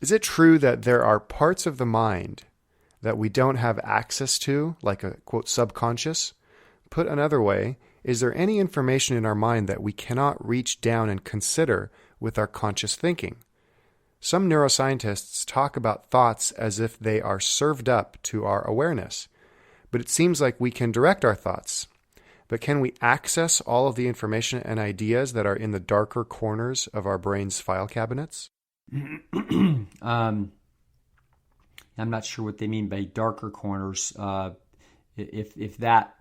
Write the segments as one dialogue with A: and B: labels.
A: Is it true that there are parts of the mind that we don't have access to, like a quote subconscious? Put another way, is there any information in our mind that we cannot reach down and consider with our conscious thinking? Some neuroscientists talk about thoughts as if they are served up to our awareness, but it seems like we can direct our thoughts. But can we access all of the information and ideas that are in the darker corners of our brain's file cabinets?
B: I'm not sure what they mean by darker corners. If that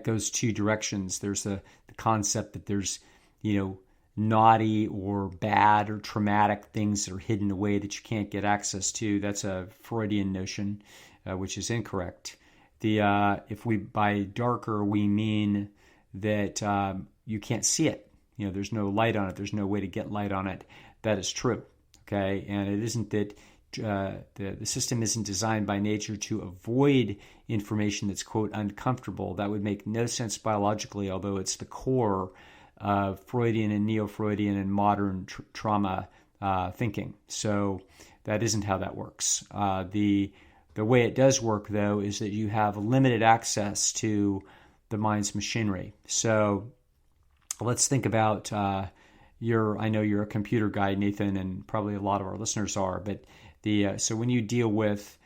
B: goes two directions. There's the concept that there's, naughty or bad or traumatic things that are hidden away that you can't get access to. That's a Freudian notion, which is incorrect. If we by darker we mean that you can't see it. There's no light on it. There's no way to get light on it. That is true. Okay, and it isn't that the system isn't designed by nature to avoid information that's quote uncomfortable. That would make no sense biologically, although it's the core of Freudian and Neo-Freudian and modern trauma thinking. So that isn't how that works. The way it does work, though, is that you have limited access to the mind's machinery. So let's think about I know you're a computer guy, Nathan, and probably a lot of our listeners are. But so when you deal with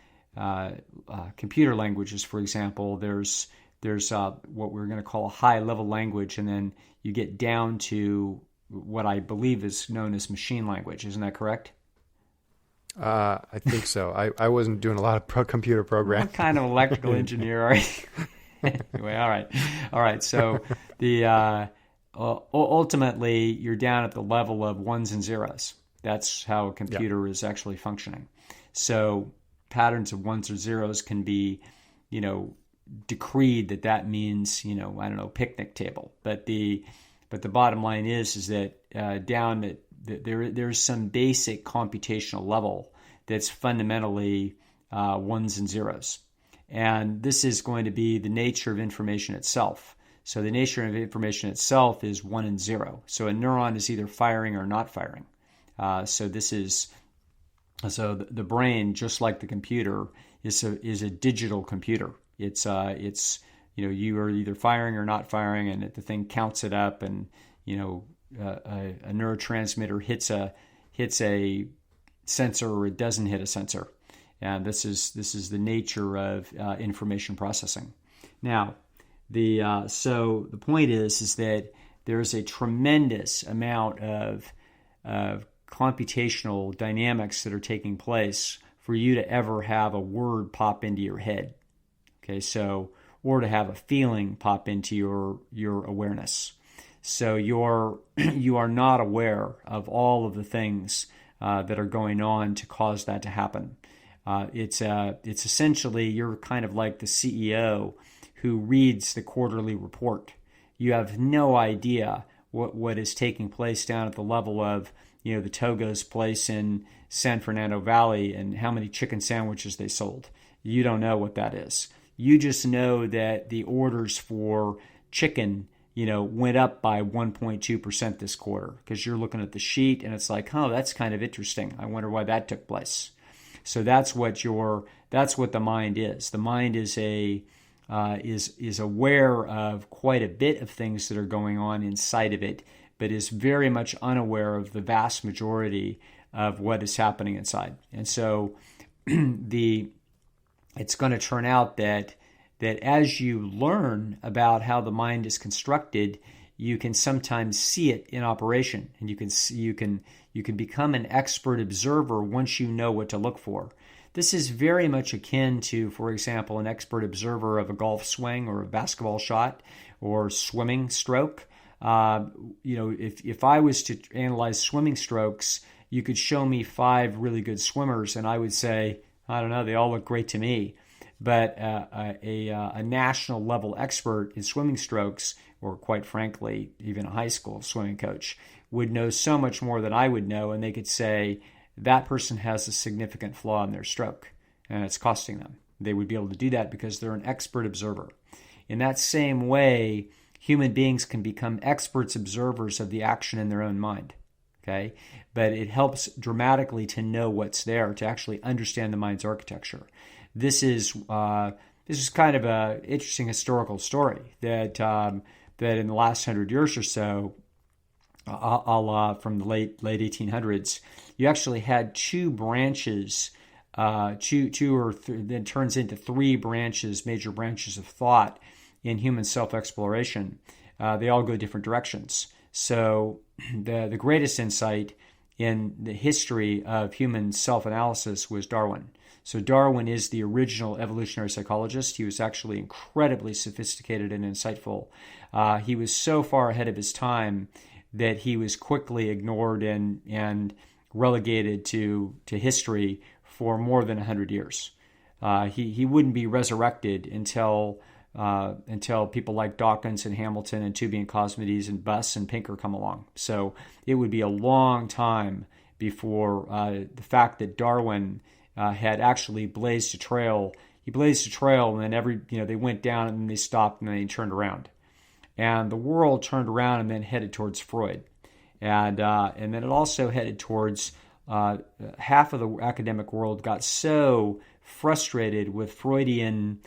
B: computer languages, for example, there's what we're going to call a high-level language, and then you get down to what I believe is known as machine language. Isn't that correct?
A: I think so. I wasn't doing a lot of computer programming.
B: What kind of electrical engineer are you? Anyway, all right. So ultimately, you're down at the level of ones and zeros. That's how a computer is actually functioning. So patterns of ones or zeros can be, decreed that means, picnic table. But the bottom line is that down at there's some basic computational level that's fundamentally ones and zeros. And this is going to be the nature of information itself. So the nature of information itself is 1 and 0. So a neuron is either firing or not firing. So the brain, just like the computer, is a digital computer. It's you are either firing or not firing, and the thing counts it up, and a neurotransmitter hits a sensor or it doesn't hit a sensor. And this is the nature of information processing. Now, so the point is that there's a tremendous amount of computational dynamics that are taking place for you to ever have a word pop into your head. Okay, so or to have a feeling pop into your awareness. So you are not aware of all of the things that are going on to cause that to happen. It's essentially you're kind of like the CEO who reads the quarterly report. You have no idea what is taking place down at the level of the Togo's place in San Fernando Valley and how many chicken sandwiches they sold. You don't know what that is. You just know that the orders for chicken went up by 1.2% this quarter because you're looking at the sheet and it's like, oh, that's kind of interesting. I wonder why that took place. So that's what the mind is. The mind is is aware of quite a bit of things that are going on inside of it, but is very much unaware of the vast majority of what is happening inside. And so it's going to turn out that as you learn about how the mind is constructed, you can sometimes see it in operation, and you can become an expert observer once you know what to look for. This is very much akin to, for example, an expert observer of a golf swing or a basketball shot or swimming stroke. If I was to analyze swimming strokes, you could show me 5 really good swimmers, and I would say, I don't know, they all look great to me. But a national level expert in swimming strokes, or quite frankly, even a high school swimming coach, would know so much more than I would know, and they could say that person has a significant flaw in their stroke, and it's costing them. They would be able to do that because they're an expert observer. In that same way, human beings can become experts observers of the action in their own mind. Okay, but it helps dramatically to know what's there, to actually understand the mind's architecture. This is kind of a interesting historical story that that in the last 100 years or so, from the late 1800s, you actually had two branches, then turns into three branches, major branches of thought in human self-exploration. They all go different directions. So the greatest insight in the history of human self-analysis was Darwin. So Darwin is the original evolutionary psychologist. He was actually incredibly sophisticated and insightful. He was so far ahead of his time that he was quickly ignored and relegated to history for more than 100 years. He wouldn't be resurrected until people like Dawkins and Hamilton and Tooby and Cosmides and Buss and Pinker come along. So it would be a long time before the fact that Darwin had actually blazed a trail. He blazed a trail, and then they went down and then they stopped and then they turned around. And the world turned around and then headed towards Freud. And then it also headed towards half of the academic world got so frustrated with Freudian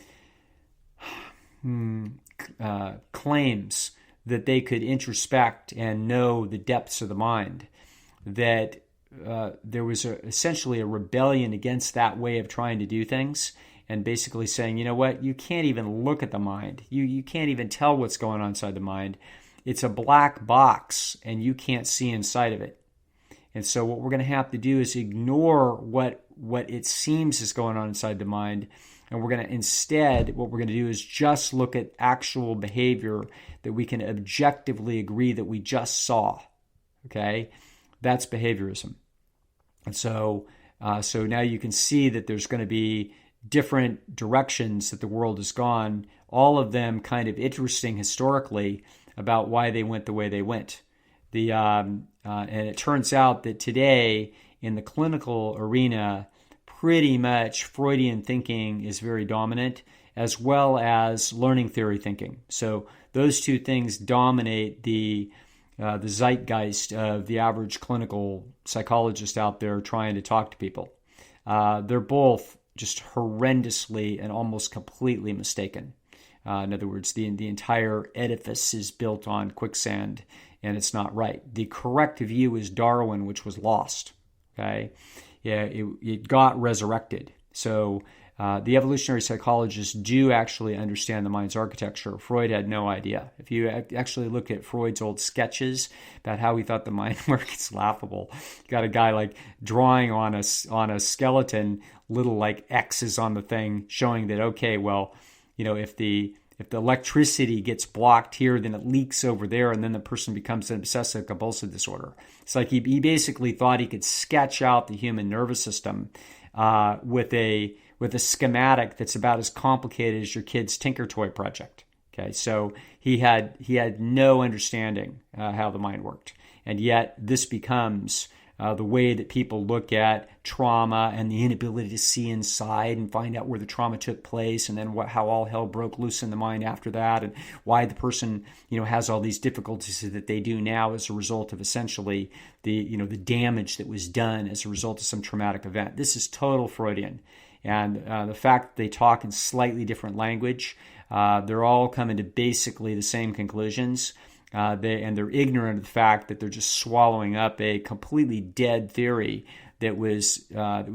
B: claims that they could introspect and know the depths of the mind, that there was essentially a rebellion against that way of trying to do things, and basically saying, you know what, you can't even look at the mind. You can't even tell what's going on inside the mind. It's a black box, and you can't see inside of it. And so what we're going to have to do is ignore what it seems is going on inside the mind, and we're going to instead, what we're going to do is just look at actual behavior that we can objectively agree that we just saw. Okay? That's behaviorism. And so now you can see that there's going to be different directions that the world has gone, all of them kind of interesting historically about why they went the way they went. And it turns out that today in the clinical arena, pretty much Freudian thinking is very dominant, as well as learning theory thinking. So those two things dominate the zeitgeist of the average clinical psychologist out there trying to talk to people. They're both just horrendously and almost completely mistaken. In other words, the entire edifice is built on quicksand, and it's not right. The correct view is Darwin, which was lost. Okay, yeah, it got resurrected. So the evolutionary psychologists do actually understand the mind's architecture. Freud had no idea. If you actually look at Freud's old sketches about how he thought the mind worked, it's laughable. You got a guy like drawing on a skeleton little like X's on the thing, showing that, okay, well, you know, if the electricity gets blocked here, then it leaks over there, and then the person becomes an obsessive compulsive disorder. It's like he basically thought he could sketch out the human nervous system with a schematic that's about as complicated as your kid's Tinker Toy project. Okay, so he had no understanding how the mind worked, and yet this becomes the way that people look at trauma and the inability to see inside and find out where the trauma took place, and then how all hell broke loose in the mind after that, and why the person, you know, has all these difficulties that they do now as a result of essentially the damage that was done as a result of some traumatic event. This is total Freudian, and the fact that they talk in slightly different language, they're all coming to basically the same conclusions. They're ignorant of the fact that they're just swallowing up a completely dead theory that was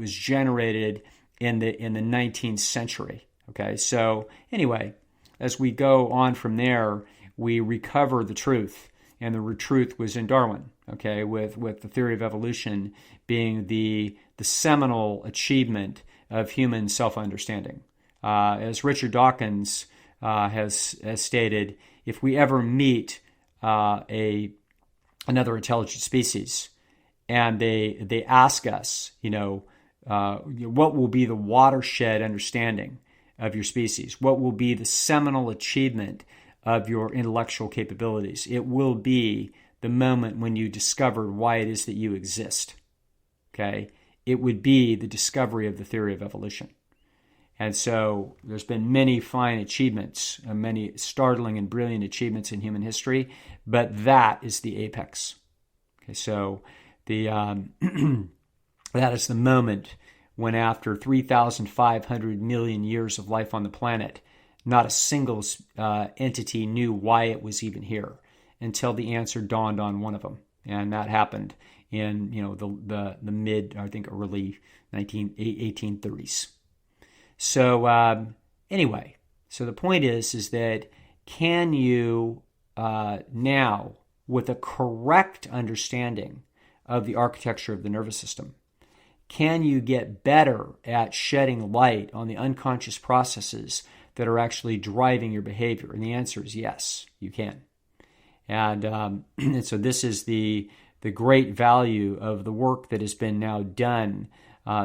B: generated in the 19th century. Okay, so anyway, as we go on from there, we recover the truth, and the truth was in Darwin. Okay, with the theory of evolution being the seminal achievement of human self-understanding. As Richard Dawkins has stated, if we ever meet another intelligent species, and they ask us, what will be the watershed understanding of your species? What will be the seminal achievement of your intellectual capabilities? It will be the moment when you discovered why it is that you exist. Okay? It would be the discovery of the theory of evolution. And so there's been many fine achievements, many startling and brilliant achievements in human history, but that is the apex. Okay, so The that is the moment when, after 3,500 million years of life on the planet, not a single entity knew why it was even here until the answer dawned on one of them, and that happened in the mid, I think, early 1830s. So anyway, so the point is that can you now, with a correct understanding of the architecture of the nervous system, can you get better at shedding light on the unconscious processes that are actually driving your behavior? And the answer is yes, you can. And so this is the great value of the work that has been now done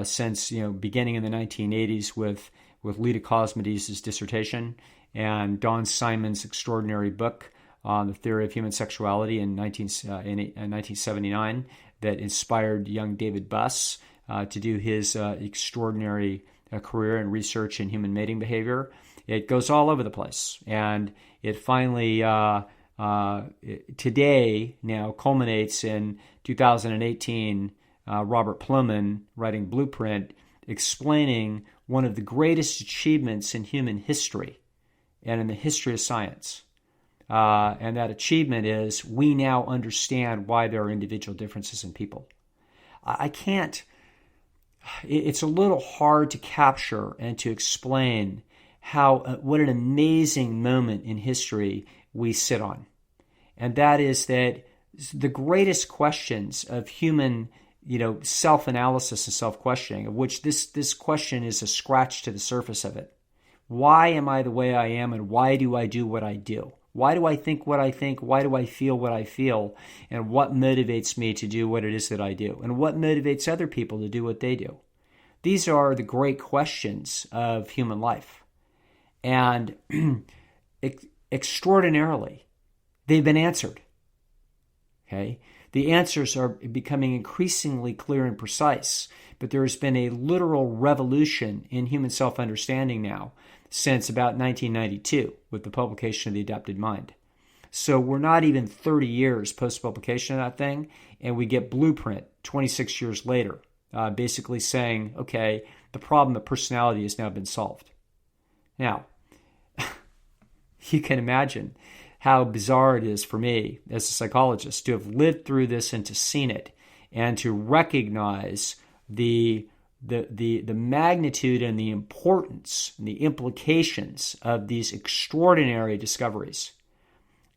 B: since beginning in the 1980s with Lita Cosmides' dissertation and Don Simon's extraordinary book on the theory of human sexuality in 1979 that inspired young David Buss to do his extraordinary career in research in human mating behavior. It goes all over the place, and it finally today now culminates in 2018. Robert Plomin writing Blueprint, explaining one of the greatest achievements in human history and in the history of science. And that achievement is we now understand why there are individual differences in people. It's a little hard to capture and to explain what an amazing moment in history we sit on. And that is that the greatest questions of human self-analysis and self-questioning, of which this question is a scratch to the surface of it. Why am I the way I am, and why do I do what I do? Why do I think what I think? Why do I feel what I feel? And what motivates me to do what it is that I do? And what motivates other people to do what they do? These are the great questions of human life. And extraordinarily, they've been answered. Okay? The answers are becoming increasingly clear and precise, but there has been a literal revolution in human self-understanding now since about 1992 with the publication of The Adapted Mind. So we're not even 30 years post-publication of that thing, and we get Blueprint 26 years later, basically saying, okay, the problem of personality has now been solved. Now, you can imagine how bizarre it is for me as a psychologist to have lived through this and to seen it and to recognize the magnitude and the importance and the implications of these extraordinary discoveries,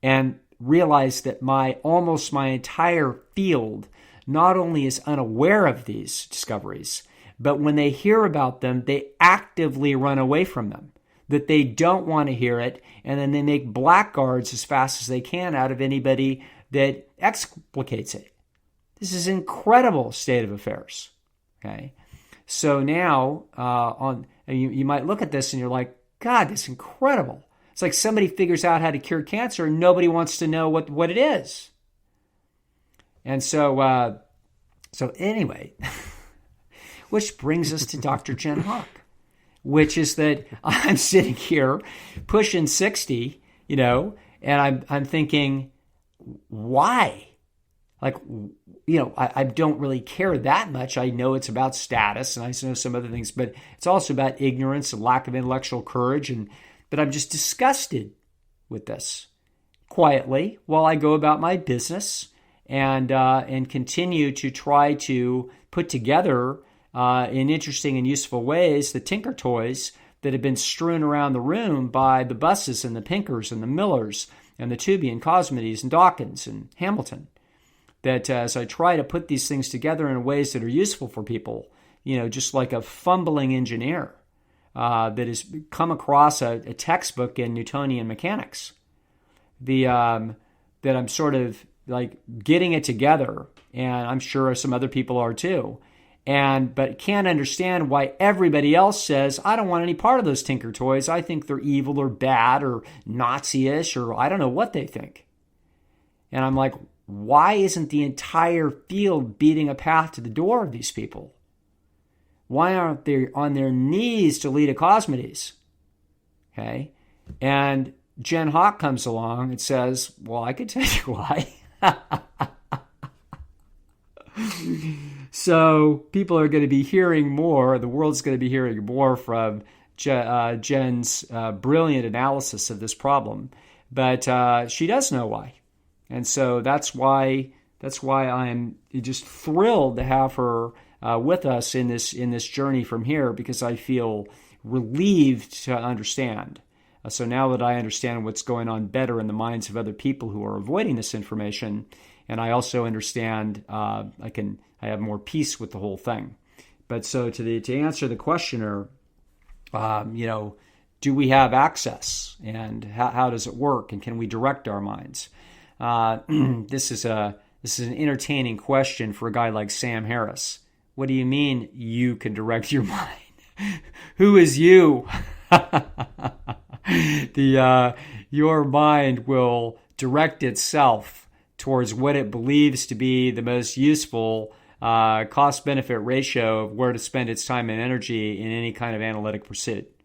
B: and realize that almost my entire field not only is unaware of these discoveries, but when they hear about them, they actively run away from them, that they don't want to hear it, and then they make blackguards as fast as they can out of anybody that explicates it. This is an incredible state of affairs. Okay, so now you might look at this and you're like, God, that's incredible. It's like somebody figures out how to cure cancer and nobody wants to know what it is. And so anyway, which brings us to Dr. Jen Hawk, which is that I'm sitting here pushing 60, and I'm thinking, why? Like, I don't really care that much. I know it's about status and I know some other things, but it's also about ignorance and lack of intellectual courage. But I'm just disgusted with this quietly while I go about my business and continue to try to put together in interesting and useful ways the tinker toys that have been strewn around the room by the Busses and the Pinkers and the Millers and the Tooby and Cosmides and Dawkins and Hamilton. That as I try to put these things together in ways that are useful for people, just like a fumbling engineer that has come across a textbook in Newtonian mechanics, that I'm sort of like getting it together, and I'm sure some other people are too, but can't understand why everybody else says, I don't want any part of those tinker toys. I think they're evil or bad or Nazi-ish, or I don't know what they think. And I'm like, why isn't the entire field beating a path to the door of these people? Why aren't they on their knees to Lita Cosmides? Okay. And Jen Hawk comes along and says, well, I could tell you why. So people are going to be hearing more. The world's going to be hearing more from Jen's brilliant analysis of this problem. But she does know why. And so that's why I'm just thrilled to have her with us in this journey from here, because I feel relieved to understand. So now that I understand what's going on better in the minds of other people who are avoiding this information, and I also understand, I have more peace with the whole thing. But so to answer the questioner, do we have access, and how does it work, and can we direct our minds? This is an entertaining question for a guy like Sam Harris. What do you mean you can direct your mind? Who is you? Your mind will direct itself towards what it believes to be the most useful cost-benefit ratio of where to spend its time and energy in any kind of analytic pursuit.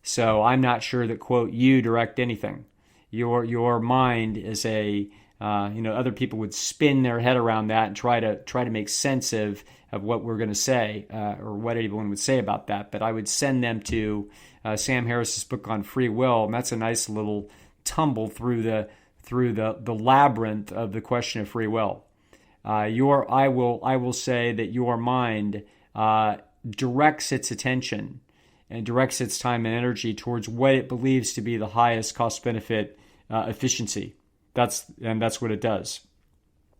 B: So I'm not sure that, quote, you direct anything. Your mind is other people would spin their head around that and try to make sense of what we're going to say or what anyone would say about that. But I would send them to Sam Harris's book on free will, and that's a nice little tumble through the labyrinth of the question of free will. I will say that your mind directs its attention and directs its time and energy towards what it believes to be the highest cost-benefit efficiency. That's what it does.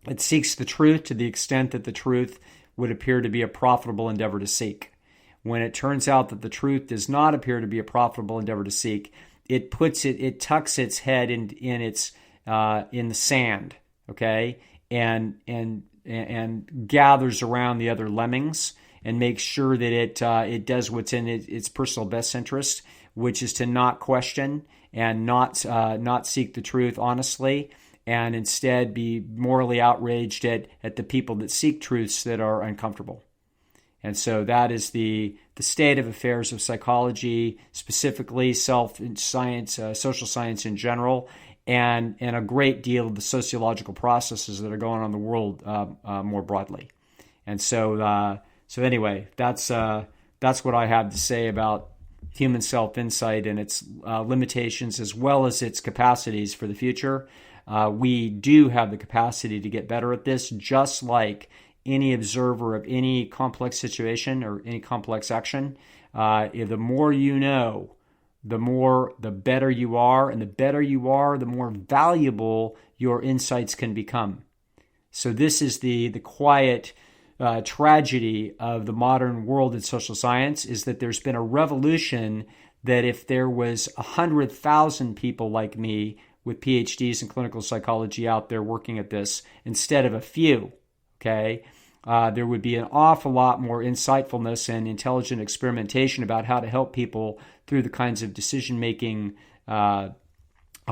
B: It seeks the truth to the extent that the truth would appear to be a profitable endeavor to seek. When it turns out that the truth does not appear to be a profitable endeavor to seek, it tucks its head in the sand, okay, and gathers around the other lemmings and makes sure that it does what's in its personal best interest, which is to not question and not seek the truth honestly, and instead be morally outraged at the people that seek truths that are uncomfortable. And so that is the state of affairs of psychology, specifically self-science, social science in general, and a great deal of the sociological processes that are going on in the world more broadly. And so anyway, that's what I have to say about human self-insight and its limitations as well as its capacities for the future. We do have the capacity to get better at this, just like any observer of any complex situation or any complex action. The more you know, the better you are, and the better you are, the more valuable your insights can become. So this is the quiet tragedy of the modern world in social science, is that there's been a revolution that if there was 100,000 people like me with PhDs in clinical psychology out there working at this instead of a few, okay, there would be an awful lot more insightfulness and intelligent experimentation about how to help people through the kinds of decision-making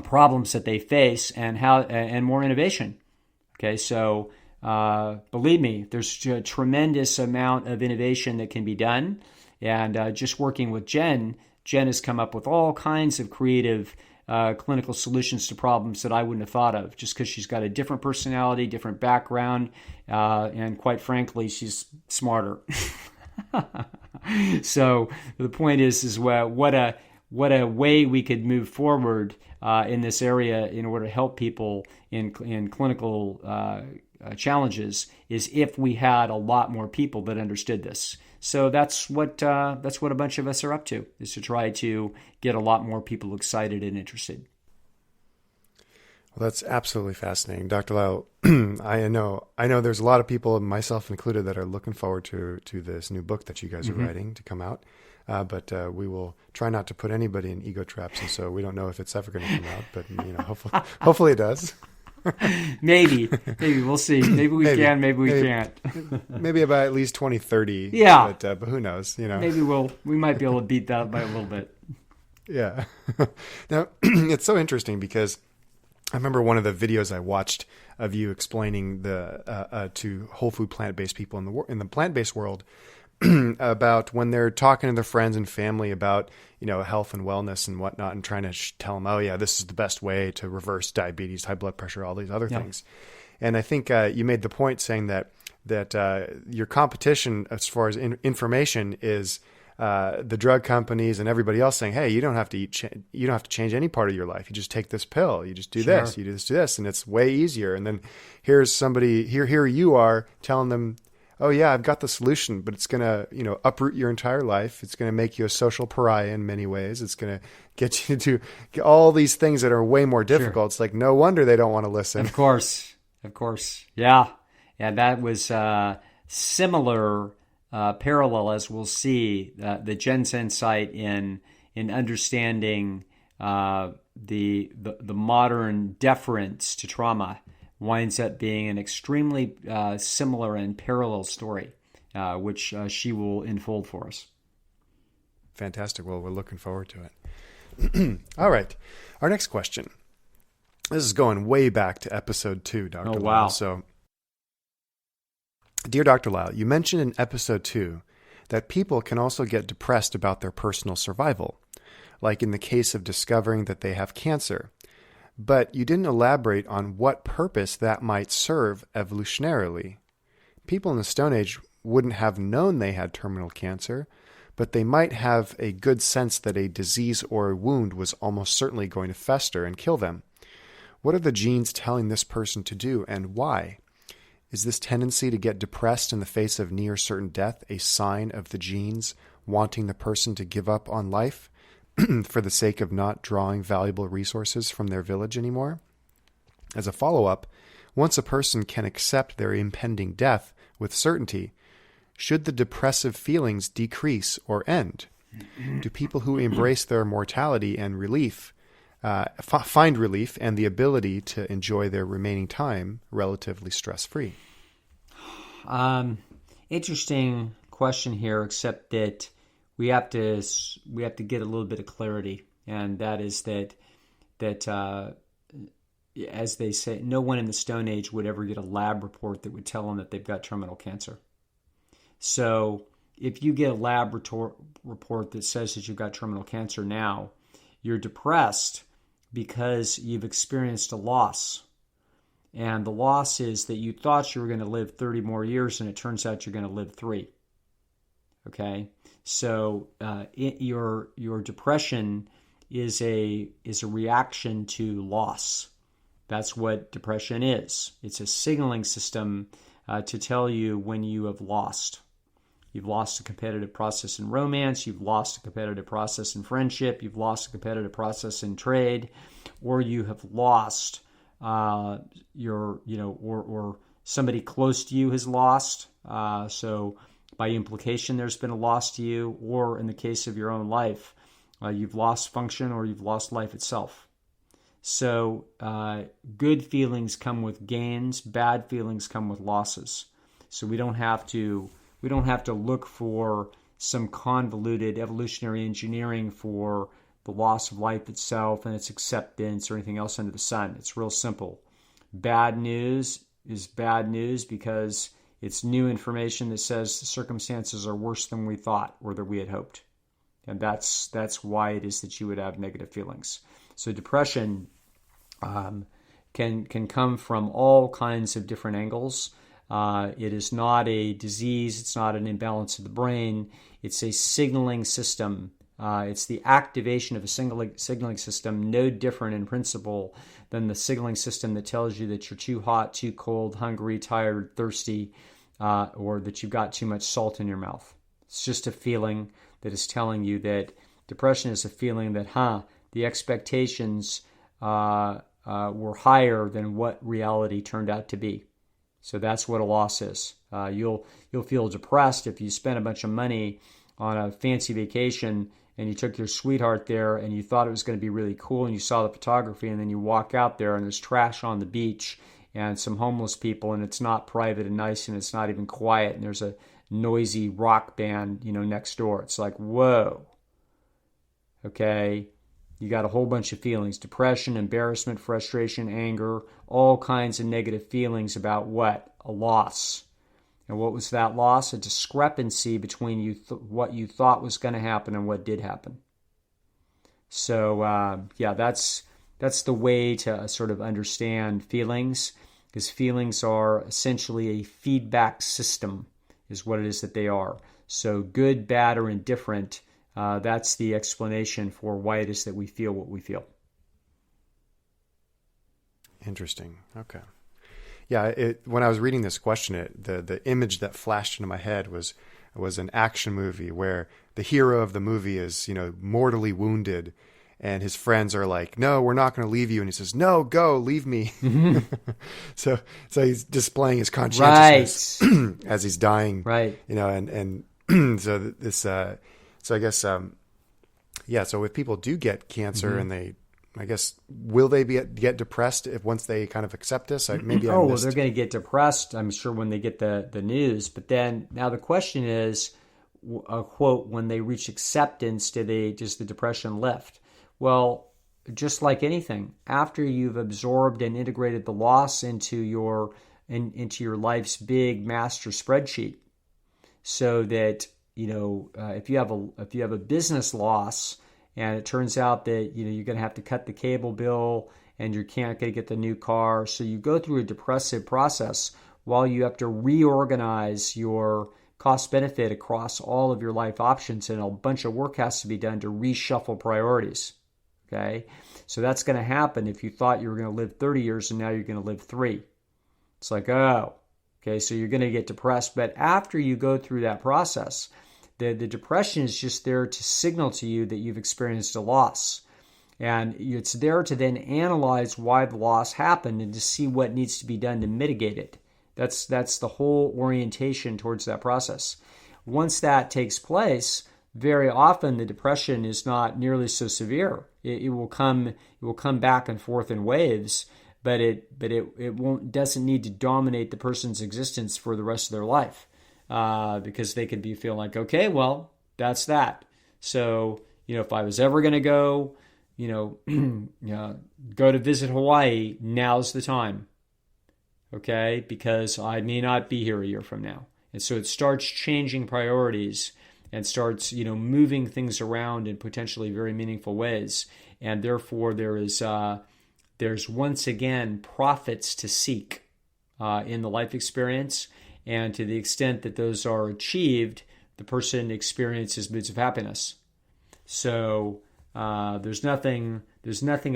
B: problems that they face, and more innovation. Okay, so believe me, there's a tremendous amount of innovation that can be done. And just working with Jen has come up with all kinds of creative clinical solutions to problems that I wouldn't have thought of, just because she's got a different personality, different background, and quite frankly, she's smarter. So the point is what a way we could move forward in this area in order to help people in clinical challenges is if we had a lot more people that understood this. So that's what a bunch of us are up to, is to try to get a lot more people excited and interested.
A: Well, that's absolutely fascinating, Dr. Lisle. I know there's a lot of people, myself included, that are looking forward to this new book that you guys are writing to come out. But we will try not to put anybody in ego traps, and so we don't know if it's ever going to come out. But hopefully it does.
B: Maybe we'll see. Maybe we can. Maybe we can't.
A: Maybe about at least 2030.
B: Yeah.
A: But who knows?
B: Maybe we might be able to beat that by a little bit.
A: Yeah. Now it's so interesting because I remember one of the videos I watched of you explaining to whole food plant-based people in the plant-based world about when they're talking to their friends and family about health and wellness and whatnot, and trying to tell them, oh yeah, this is the best way to reverse diabetes, high blood pressure, all these other things. And I think you made the point saying that your competition as far as information is the drug companies and everybody else saying, "Hey, you don't have to you don't have to change any part of your life. You just take this pill. You just do
B: Sure.
A: this. You do this, and it's way easier." And then here's somebody here you are telling them, "Oh yeah, I've got the solution, but it's gonna uproot your entire life. It's gonna make you a social pariah in many ways. It's gonna get you to get all these things that are way more difficult."
B: Sure.
A: It's like no wonder they don't want to listen.
B: Of course. Yeah. That was similar parallel, as we'll see, the Jen's insight in understanding the modern deference to trauma winds up being an extremely similar and parallel story, which she will unfold for us.
A: Fantastic. Well, we're looking forward to it. All right. Our next question. This is going way back to episode 2, Dr.
B: Oh, wow.
A: Lisle. So, dear Dr. Lisle, you mentioned in episode 2 that people can also get depressed about their personal survival, like in the case of discovering that they have cancer. But you didn't elaborate on what purpose that might serve evolutionarily. People in the Stone Age wouldn't have known they had terminal cancer, but they might have a good sense that a disease or a wound was almost certainly going to fester and kill them. What are the genes telling this person to do, and why? Is this tendency to get depressed in the face of near certain death a sign of the genes wanting the person to give up on life for the sake of not drawing valuable resources from their village anymore? As a follow-up, once a person can accept their impending death with certainty, should the depressive feelings decrease or end? Do people who embrace their mortality and relief find relief and the ability to enjoy their remaining time relatively stress-free?
B: Interesting question here, except that we have to get a little bit of clarity, and that is that as they say, no one in the Stone Age would ever get a lab report that would tell them that they've got terminal cancer. So if you get a lab report that says that you've got terminal cancer now, you're depressed because you've experienced a loss. And the loss is that you thought you were going to live 30 more years, and it turns out you're going to live 3. Okay? So your depression is a reaction to loss. That's what depression is. It's a signaling system to tell you when you have lost. You've lost a competitive process in romance. You've lost a competitive process in friendship. You've lost a competitive process in trade, or you have lost or somebody close to you has lost. So by implication, there's been a loss to you, or in the case of your own life, you've lost function or you've lost life itself. So good feelings come with gains. Bad feelings come with losses. So we don't have to look for some convoluted evolutionary engineering for the loss of life itself and its acceptance or anything else under the sun. It's real simple. Bad news is bad news because it's new information that says the circumstances are worse than we thought or that we had hoped. And that's why it is that you would have negative feelings. So depression can come from all kinds of different angles. It is not a disease. It's not an imbalance of the brain. It's a signaling system. It's the activation of a signaling system, no different in principle than the signaling system that tells you that you're too hot, too cold, hungry, tired, thirsty, or that you've got too much salt in your mouth. It's just a feeling that is telling you that depression is a feeling that, the expectations were higher than what reality turned out to be. So that's what a loss is. You'll feel depressed if you spend a bunch of money on a fancy vacation and you took your sweetheart there and you thought it was going to be really cool and you saw the photography, and then you walk out there and there's trash on the beach and some homeless people, and it's not private and nice and it's not even quiet, and there's a noisy rock band, next door. It's like, whoa. Okay. You got a whole bunch of feelings: depression, embarrassment, frustration, anger, all kinds of negative feelings about what? A loss. And what was that loss? A discrepancy between what you thought was going to happen and what did happen. So, that's the way to sort of understand feelings, because feelings are essentially a feedback system, is what it is that they are. So good, bad, or indifferent, that's the explanation for why it is that we feel what we feel.
A: Interesting. Okay. Yeah, when I was reading this question, the image that flashed into my head was an action movie where the hero of the movie is, mortally wounded, and his friends are like, "No, we're not going to leave you," and he says, "No, go, leave me." so he's displaying his conscientiousness as he's dying,
B: right?
A: And so this, so I guess, So if people do get cancer and they, I guess, will they get depressed once they kind of accept this?
B: Well, they're going to get depressed, I'm sure, when they get the news. But then now the question is, quote, when they reach acceptance, does the depression lift? Well, just like anything, after you've absorbed and integrated the loss into your life's big master spreadsheet, so that if you have a business loss, and it turns out that you're going to have to cut the cable bill and you can't get the new car. So you go through a depressive process while you have to reorganize your cost benefit across all of your life options, and a bunch of work has to be done to reshuffle priorities. Okay? So that's going to happen if you thought you were going to live 30 years and now you're going to live 3. It's like, oh, okay, so you're going to get depressed. But after you go through that process, the depression is just there to signal to you that you've experienced a loss. And it's there to then analyze why the loss happened and to see what needs to be done to mitigate it. That's the whole orientation towards that process. Once that takes place, very often the depression is not nearly so severe. It will come back and forth in waves, but it doesn't need to dominate the person's existence for the rest of their life. Because they could be feeling like, okay, well, that's that. So, if I was ever going to go, go to visit Hawaii, now's the time. Okay, because I may not be here a year from now. And so it starts changing priorities and starts, moving things around in potentially very meaningful ways. And therefore, there's once again profits to seek in the life experience. And to the extent that those are achieved, the person experiences moods of happiness. So there's nothing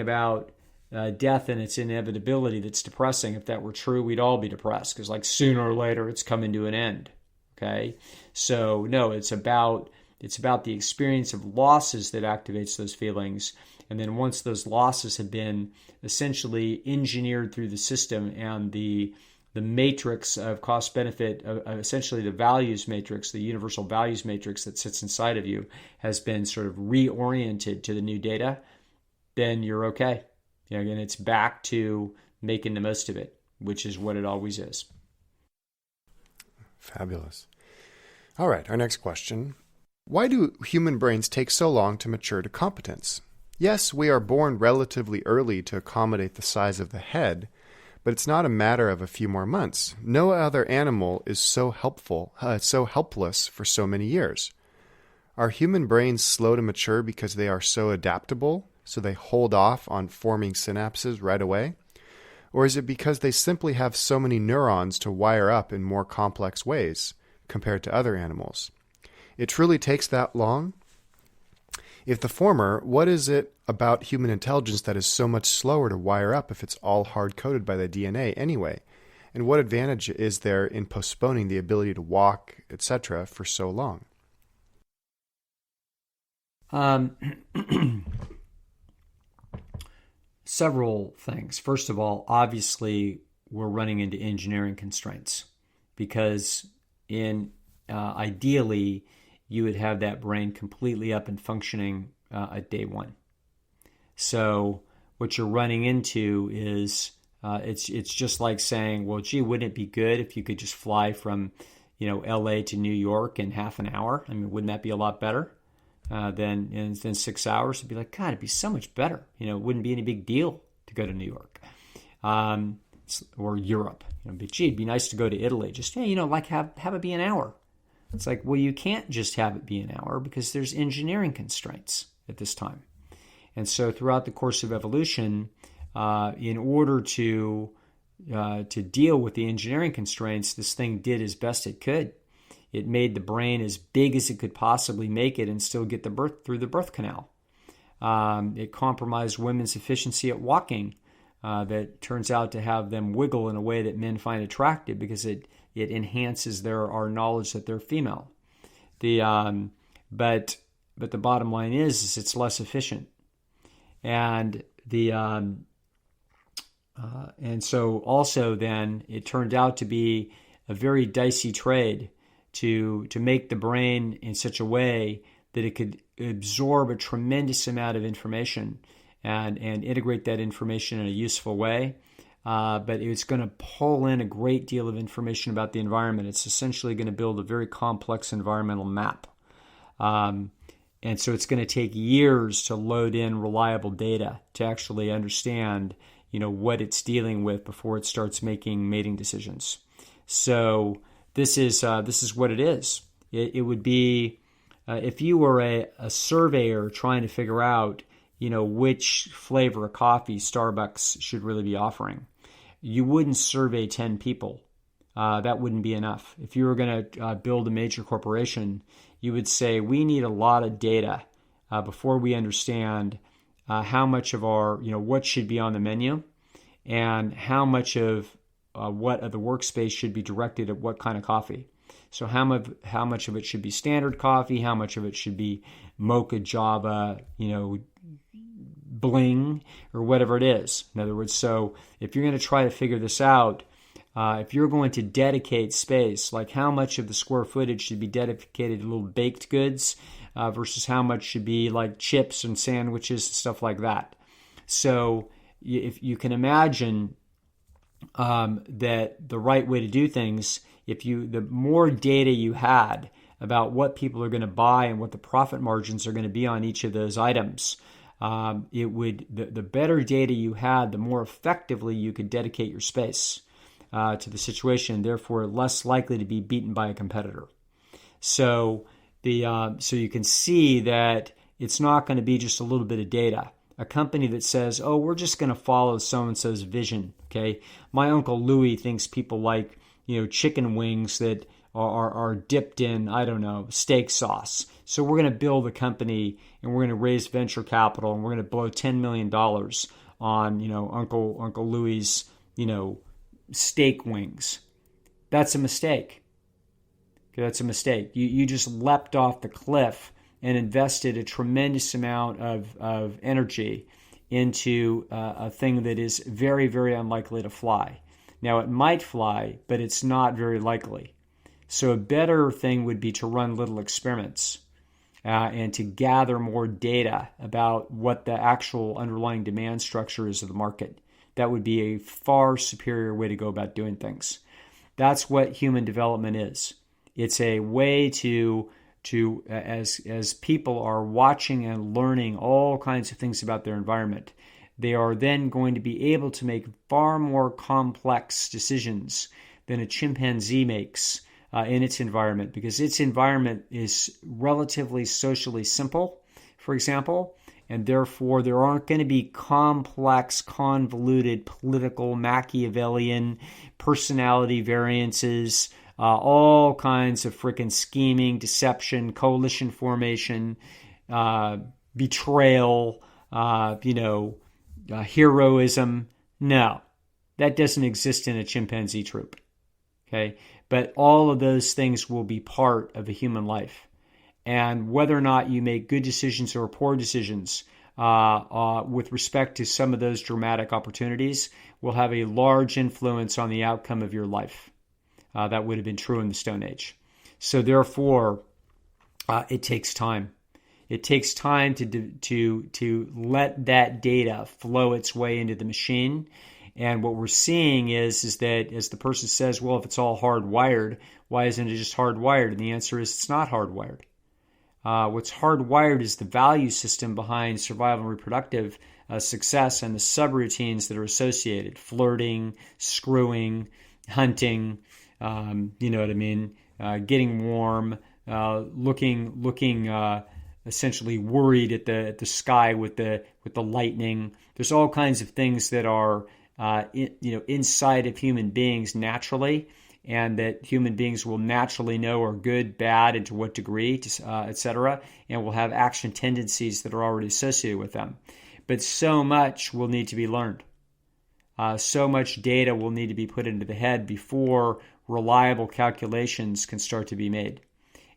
B: about death and its inevitability that's depressing. If that were true, we'd all be depressed because, sooner or later, it's coming to an end. Okay, so no, it's about the experience of losses that activates those feelings. And then once those losses have been essentially engineered through the system and the matrix of cost benefit, essentially the values matrix, the universal values matrix that sits inside of you has been sort of reoriented to the new data, then you're okay. Again, it's back to making the most of it, which is what it always is.
A: Fabulous. All right, our next question. Why do human brains take so long to mature to competence? Yes, we are born relatively early to accommodate the size of the head, but it's not a matter of a few more months. No other animal is so helpless for so many years. Are human brains slow to mature because they are so adaptable, so they hold off on forming synapses right away? Or is it because they simply have so many neurons to wire up in more complex ways compared to other animals? It truly takes that long? If the former, what is it about human intelligence that is so much slower to wire up if it's all hard-coded by the DNA anyway? And what advantage is there in postponing the ability to walk, etc., for so long?
B: Several things. First of all, obviously, we're running into engineering constraints because ideally, you would have that brain completely up and functioning at day one. So what you're running into is it's just like saying, well, gee, wouldn't it be good if you could just fly from LA to New York in half an hour? I mean, wouldn't that be a lot better than 6 hours? It'd be like, God, it'd be so much better. It wouldn't be any big deal to go to New York or Europe. But gee, it'd be nice to go to Italy. Just have it be an hour. It's like, well, you can't just have it be an hour because there's engineering constraints at this time. And so throughout the course of evolution, in order to to deal with the engineering constraints, this thing did as best it could. It made the brain as big as it could possibly make it and still get the birth through the birth canal. It compromised women's efficiency at walking. That turns out to have them wiggle in a way that men find attractive because it enhances our knowledge that they're female. But the bottom line is it's less efficient, and and so also then it turned out to be a very dicey trade to make the brain in such a way that it could absorb a tremendous amount of information and integrate that information in a useful way. But it's going to pull in a great deal of information about the environment. It's essentially going to build a very complex environmental map. And so it's going to take years to load in reliable data to actually understand, what it's dealing with before it starts making mating decisions. So this is what it is. It would be if you were a surveyor trying to figure out, which flavor of coffee Starbucks should really be offering. You wouldn't survey 10 people. That wouldn't be enough. If you were going to build a major corporation, you would say, we need a lot of data before we understand how much of our, what should be on the menu and how much of what of the workspace should be directed at what kind of coffee. So how much of it should be standard coffee, how much of it should be mocha, Java, bling, or whatever it is. In other words, so if you're going to try to figure this out, if you're going to dedicate space, like how much of the square footage should be dedicated to little baked goods versus how much should be like chips and sandwiches and stuff like that. So if you can imagine that the right way to do things, the more data you had about what people are going to buy and what the profit margins are going to be on each of those items, the better data you had, the more effectively you could dedicate your space to the situation, therefore less likely to be beaten by a competitor. So so you can see that it's not going to be just a little bit of data. A company that says, oh, we're just going to follow so-and-so's vision, okay? My Uncle Louis thinks people like, chicken wings that are dipped in, I don't know, steak sauce. So we're going to build a company and we're going to raise venture capital and we're going to blow $10 million on, Uncle Louis', steak wings. That's a mistake. Okay, that's a mistake. You just leapt off the cliff and invested a tremendous amount of energy into a thing that is very, very unlikely to fly. Now, it might fly, but it's not very likely. So a better thing would be to run little experiments and to gather more data about what the actual underlying demand structure is of the market. That would be a far superior way to go about doing things. That's what human development is. It's a way to as people are watching and learning all kinds of things about their environment, they are then going to be able to make far more complex decisions than a chimpanzee makes in its environment, because its environment is relatively socially simple, for example, and therefore there aren't going to be complex, convoluted, political, Machiavellian personality variances, all kinds of freaking scheming, deception, coalition formation, betrayal, heroism. No, that doesn't exist in a chimpanzee troop. Okay, but all of those things will be part of a human life, and whether or not you make good decisions or poor decisions with respect to some of those dramatic opportunities will have a large influence on the outcome of your life. That would have been true in the Stone Age. So therefore, it takes time. It takes time to let that data flow its way into the machine. And what we're seeing is that as the person says, well, if it's all hardwired, why isn't it just hardwired? And the answer is it's not hardwired. What's hardwired is the value system behind survival and reproductive success and the subroutines that are associated: flirting, screwing, hunting, you know what I mean, getting warm, looking essentially worried at the sky with the lightning. There's all kinds of things that are inside of human beings naturally, and that human beings will naturally know are good, bad, and to what degree, etc., and will have action tendencies that are already associated with them. But so much will need to be learned. So much data will need to be put into the head before reliable calculations can start to be made.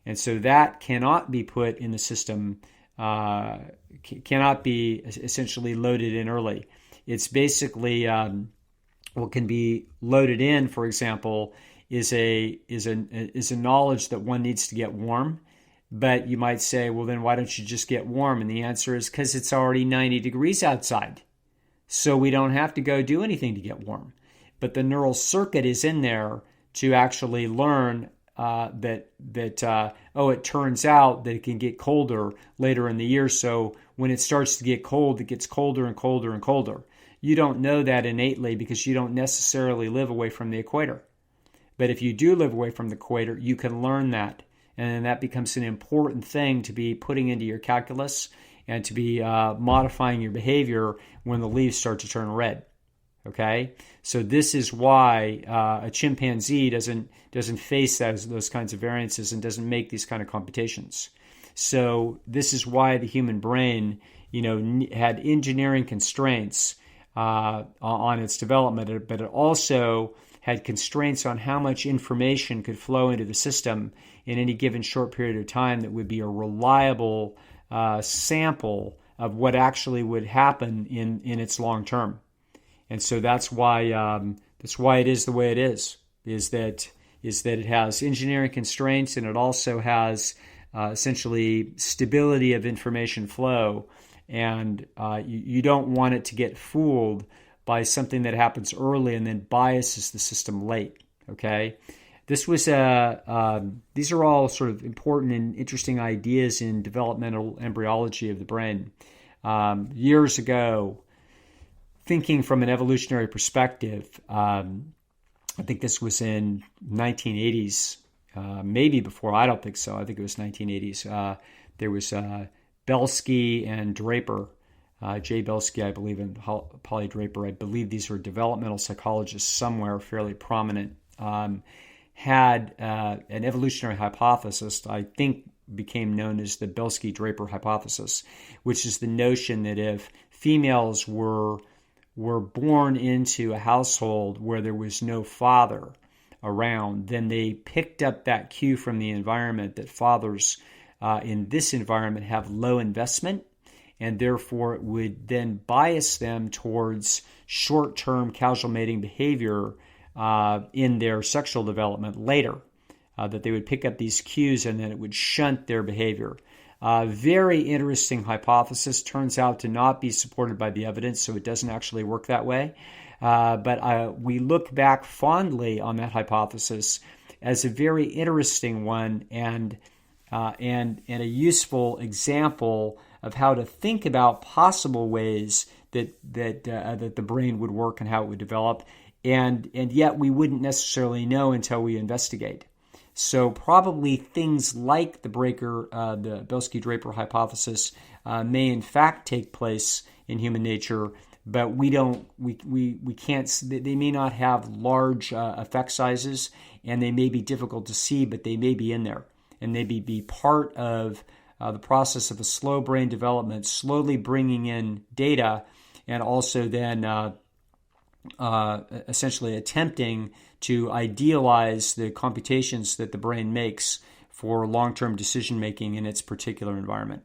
B: And so that cannot be put in the system, cannot be essentially loaded in early. It's basically what can be loaded in, for example, is a knowledge that one needs to get warm. But you might say, well, then why don't you just get warm? And the answer is because it's already 90 degrees outside. So we don't have to go do anything to get warm. But the neural circuit is in there to actually learn that it turns out that it can get colder later in the year. So when it starts to get cold, it gets colder and colder and colder. You don't know that innately because you don't necessarily live away from the equator. But if you do live away from the equator, you can learn that. And that becomes an important thing to be putting into your calculus and to be modifying your behavior when the leaves start to turn red. Okay, so this is why a chimpanzee doesn't face those kinds of variances and doesn't make these kind of computations. So this is why the human brain, had engineering constraints on its development, but it also had constraints on how much information could flow into the system in any given short period of time that would be a reliable sample of what actually would happen in its long term. And so that's why it is the way it is that it has engineering constraints, and it also has essentially stability of information flow. And you don't want it to get fooled by something that happens early and then biases the system late. Okay, these are all sort of important and interesting ideas in developmental embryology of the brain. Years ago, thinking from an evolutionary perspective, I think this was in 1980s, maybe before. I don't think so. I think it was 1980s. There was Belsky and Draper, Jay Belsky, I believe, and Polly Draper. I believe these were developmental psychologists somewhere fairly prominent. Had an evolutionary hypothesis, I think became known as the Belsky-Draper hypothesis, which is the notion that if females were born into a household where there was no father around, then they picked up that cue from the environment that fathers in this environment have low investment, and therefore it would then bias them towards short-term causal mating behavior in their sexual development later, that they would pick up these cues and then it would shunt their behavior. Very interesting hypothesis. Turns out to not be supported by the evidence, so it doesn't actually work that way. But we look back fondly on that hypothesis as a very interesting one and a useful example of how to think about possible ways that the brain would work and how it would develop, and yet we wouldn't necessarily know until we investigate. So probably things like the Belsky-Draper hypothesis may in fact take place in human nature, but we can't. They may not have large effect sizes, and they may be difficult to see, but they may be in there, and they may be part of the process of a slow brain development, slowly bringing in data, and also then essentially attempting to idealize the computations that the brain makes for long-term decision-making in its particular environment.